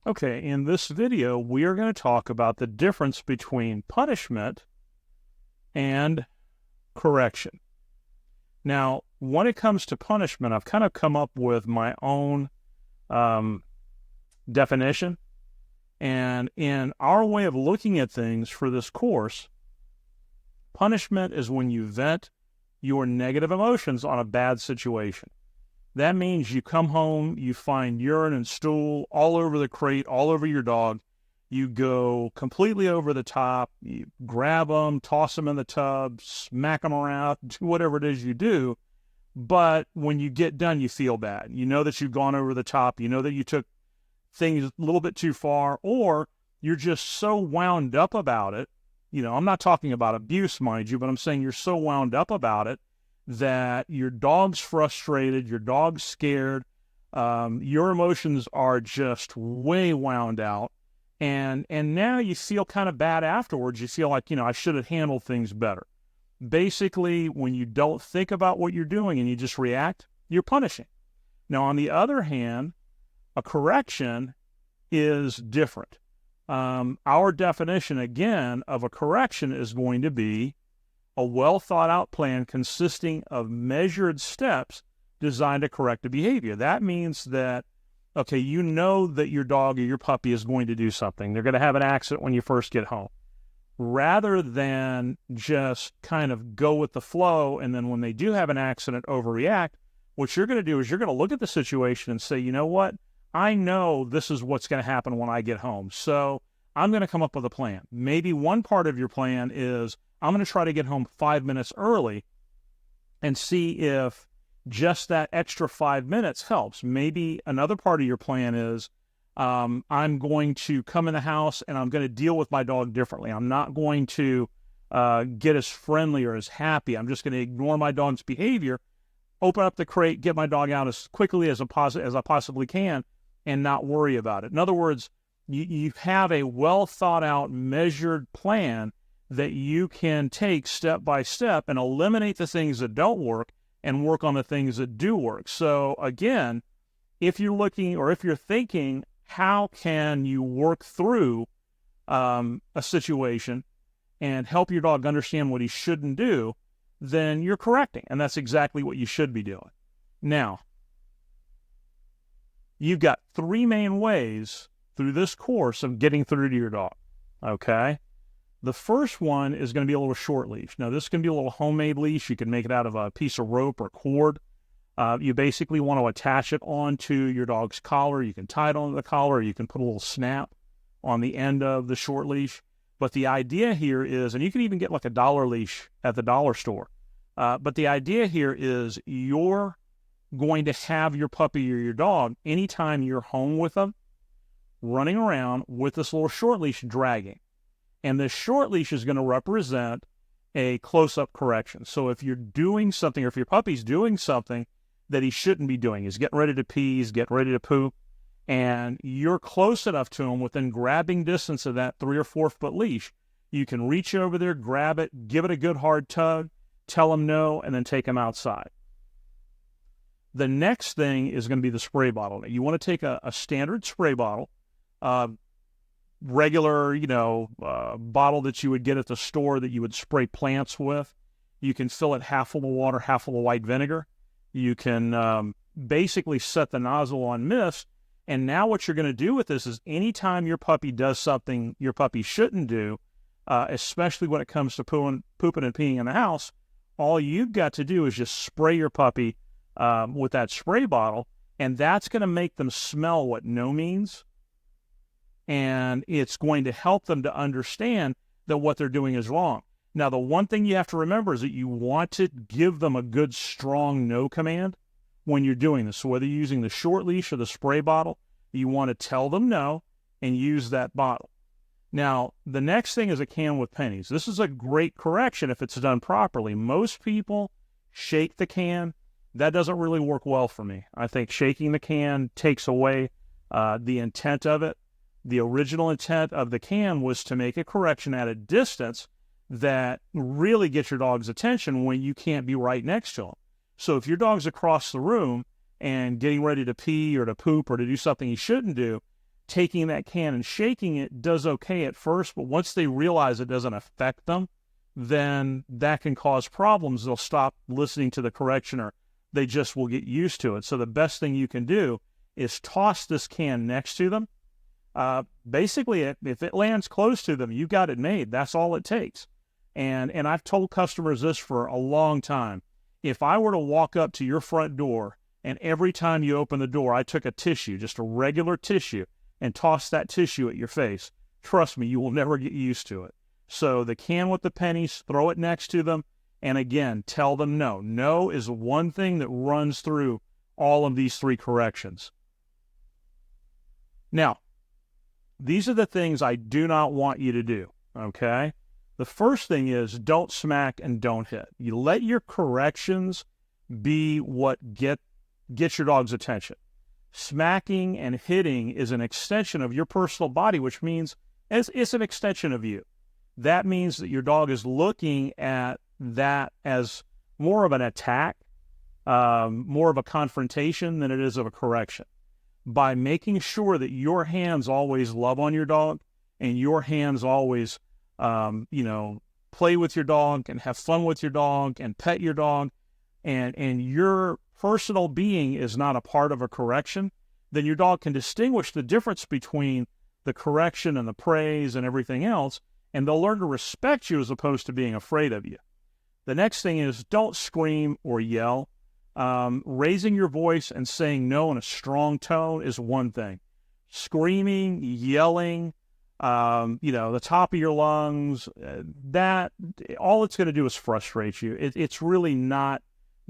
Okay, in this video, we are going to talk about the difference between punishment and correction. Now, when it comes to punishment, I've kind of come up with my own um, definition. And in our way of looking at things for this course, punishment is when you vent your negative emotions on a bad situation. That means you come home, you find urine and stool all over the crate, all over your dog. You go completely over the top. You grab them, toss them in the tub, smack them around, do whatever it is you do. But when you get done, you feel bad. You know that you've gone over the top. You know that you took things a little bit too far, or you're just so wound up about it. You know, I'm not talking about abuse, mind you, but I'm saying you're so wound up about it that your dog's frustrated, your dog's scared, your emotions are just way wound out, and now you feel kind of bad afterwards. You feel like, I should have handled things better. Basically, when you don't think about what you're doing and you just react, you're punishing. Now, on the other hand, a correction is different. Our definition, again, of a correction is going to be a well-thought-out plan consisting of measured steps designed to correct a behavior. That means that, okay, you know that your dog or your puppy is going to do something. They're going to have an accident when you first get home. Rather than just kind of go with the flow and then when they do have an accident, overreact, what you're going to do is you're going to look at the situation and say, you know what? I know this is what's going to happen when I get home. So I'm going to come up with a plan. Maybe one part of your plan is I'm going to try to get home 5 minutes early and see if just that extra 5 minutes helps. Maybe another part of your plan is I'm going to come in the house and I'm going to deal with my dog differently. I'm not going to get as friendly or as happy. I'm just going to ignore my dog's behavior, open up the crate, get my dog out as quickly as I possibly can, and not worry about it. In other words, you have a well-thought-out, measured plan that you can take step by step and eliminate the things that don't work and work on the things that do work. So again, if you're looking or if you're thinking, how can you work through a situation and help your dog understand what he shouldn't do, then you're correcting. And that's exactly what you should be doing. Now, you've got three main ways through this course of getting through to your dog, okay? The first one is going to be a little short leash. Now, this can be a little homemade leash. You can make it out of a piece of rope or cord. You basically want to attach it onto your dog's collar. You can tie it onto the collar, or you can put a little snap on the end of the short leash. But the idea here is, and you can even get like a dollar leash at the dollar store, but the idea here is you're going to have your puppy or your dog, anytime you're home with them, running around with this little short leash dragging. And this short leash is going to represent a close-up correction. So if you're doing something, or if your puppy's doing something that he shouldn't be doing, he's getting ready to pee, he's getting ready to poop, and you're close enough to him within grabbing distance of that 3 or 4 foot leash, you can reach over there, grab it, give it a good hard tug, tell him no, and then take him outside. The next thing is going to be the spray bottle. Now, you want to take a standard spray bottle, regular, bottle that you would get at the store that you would spray plants with. You can fill it half full of water, half full of white vinegar. You can basically set the nozzle on mist. And now what you're going to do with this is anytime your puppy does something your puppy shouldn't do, especially when it comes to pooping and peeing in the house, all you've got to do is just spray your puppy with that spray bottle, and that's going to make them smell what no means. And it's going to help them to understand that what they're doing is wrong. Now, the one thing you have to remember is that you want to give them a good, strong no command when you're doing this. So whether you're using the short leash or the spray bottle, you want to tell them no and use that bottle. Now, the next thing is a can with pennies. This is a great correction if it's done properly. Most people shake the can. That doesn't really work well for me. I think shaking the can takes away the intent of it. The original intent of the can was to make a correction at a distance that really gets your dog's attention when you can't be right next to him. So if your dog's across the room and getting ready to pee or to poop or to do something he shouldn't do, taking that can and shaking it does okay at first, but once they realize it doesn't affect them, then that can cause problems. They'll stop listening to the correction, or they just will get used to it. So the best thing you can do is toss this can next to them. Basically, if it lands close to them, you got it made. That's all it takes. And I've told customers this for a long time. If I were to walk up to your front door and every time you open the door, I took a tissue, just a regular tissue, and tossed that tissue at your face, trust me, you will never get used to it. So the can with the pennies, throw it next to them, and again, tell them no. No is one thing that runs through all of these 3 corrections. Now, these are the things I do not want you to do, okay? The first thing is don't smack and don't hit. You let your corrections be what gets your dog's attention. Smacking and hitting is an extension of your personal body, which means it's an extension of you. That means that your dog is looking at that as more of an attack, more of a confrontation than it is of a correction. By making sure that your hands always love on your dog and your hands always, play with your dog and have fun with your dog and pet your dog, and your personal being is not a part of a correction, then your dog can distinguish the difference between the correction and the praise and everything else, and they'll learn to respect you as opposed to being afraid of you. The next thing is don't scream or yell. Raising your voice and saying no in a strong tone is one thing. Screaming, yelling, the top of your lungs, that all it's going to do is frustrate you. It's really not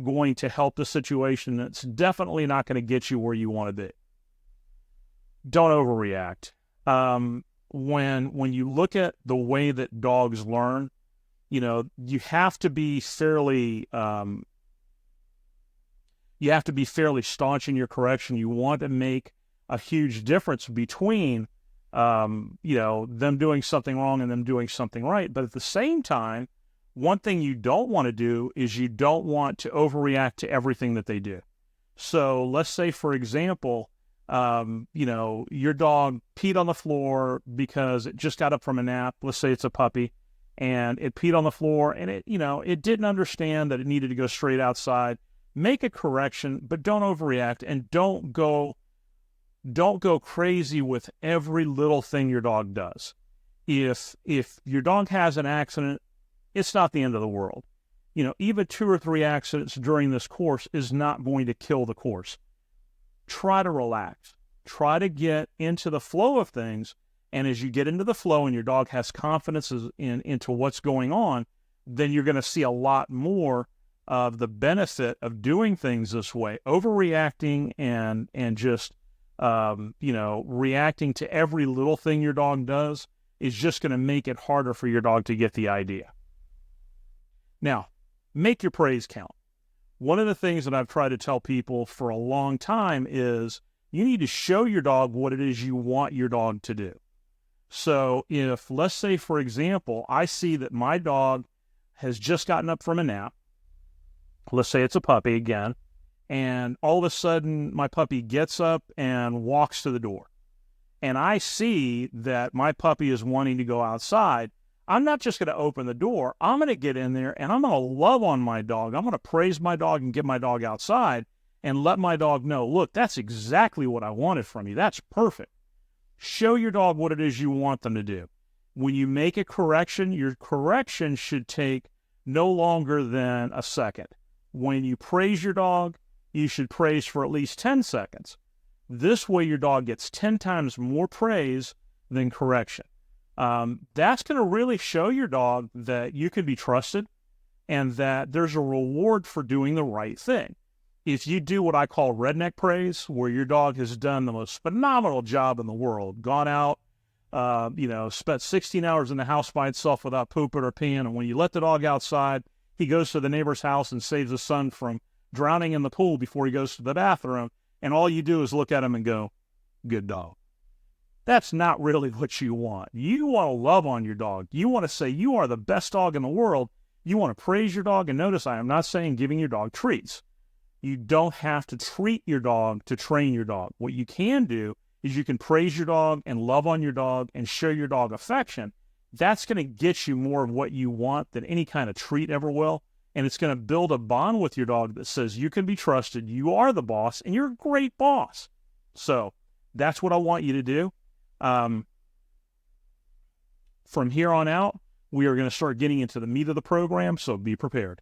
going to help the situation. It's definitely not going to get you where you want to be. Don't overreact. When you look at the way that dogs learn, you have to be fairly staunch in your correction. You want to make a huge difference between them doing something wrong and them doing something right. But at the same time, one thing you don't want to do is you don't want to overreact to everything that they do. So let's say, for example, your dog peed on the floor because it just got up from a nap. Let's say it's a puppy, and it peed on the floor, and it didn't understand that it needed to go straight outside. Make a correction, but don't overreact, and don't go crazy with every little thing your dog does. If your dog has an accident, it's not the end of the world. Even 2 or 3 accidents during this course is not going to kill the course. Try to relax. Try to get into the flow of things, and as you get into the flow and your dog has confidence into what's going on, then you're going to see a lot more of the benefit of doing things this way. Overreacting and just reacting to every little thing your dog does is just going to make it harder for your dog to get the idea. Now, make your praise count. One of the things that I've tried to tell people for a long time is you need to show your dog what it is you want your dog to do. So if, let's say, for example, I see that my dog has just gotten up from a nap, let's say it's a puppy again, and all of a sudden my puppy gets up and walks to the door, and I see that my puppy is wanting to go outside, I'm not just going to open the door. I'm going to get in there and I'm going to love on my dog. I'm going to praise my dog and get my dog outside and let my dog know, look, that's exactly what I wanted from you. That's perfect. Show your dog what it is you want them to do. When you make a correction, your correction should take no longer than a second. When you praise your dog, you should praise for at least 10 seconds. This way your dog gets 10 times more praise than correction. That's going to really show your dog that you can be trusted and that there's a reward for doing the right thing. If you do what I call redneck praise, where your dog has done the most phenomenal job in the world, gone out, spent 16 hours in the house by itself without pooping or peeing, and when you let the dog outside, he goes to the neighbor's house and saves his son from drowning in the pool before he goes to the bathroom, and all you do is look at him and go, good dog. That's not really what you want. You want to love on your dog. You want to say you are the best dog in the world. You want to praise your dog. And notice I am not saying giving your dog treats. You don't have to treat your dog to train your dog. What you can do is you can praise your dog and love on your dog and show your dog affection. That's going to get you more of what you want than any kind of treat ever will. And it's going to build a bond with your dog that says you can be trusted, you are the boss, and you're a great boss. So that's what I want you to do. From here on out, we are going to start getting into the meat of the program, so be prepared.